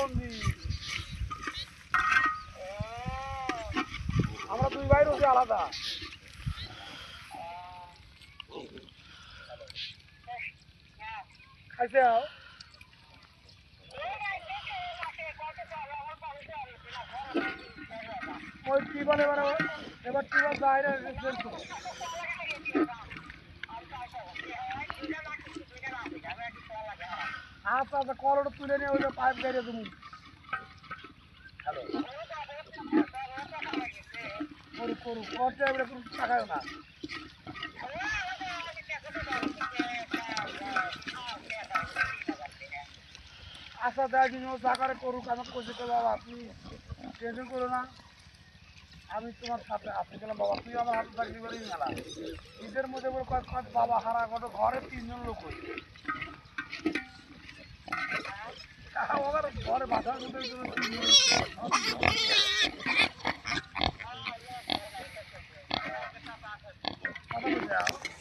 প্রতিবন্ধী। আমরা দুই ভাই রয়েছে আলাদা। খাইছে ওই টিউবওয়েল এবার টিউবওয়েল বাইরে আচ্ছা আচ্ছা কলটা তুলে নিয়ে ওই পাইপ গাড়িয়ে তুমি করুক করুক খরচা এবারে কোনো টাকায় না। আচ্ছা দেয় দিন ও টাকারে করুক আমাকে কইছে তো বাবা আপনি টেনশন করো না আমি তোমার সাথে আসতে গেলাম বাবা তুই আমার হাত চাকরি করি মেলা ঈদের মধ্যে বলে কয়েক কয়েক বাবা হারা কত ঘরে 3 জন লোক হয়েছে আমার ঘরে বাসার মধ্যে 3 জন কথা বলছে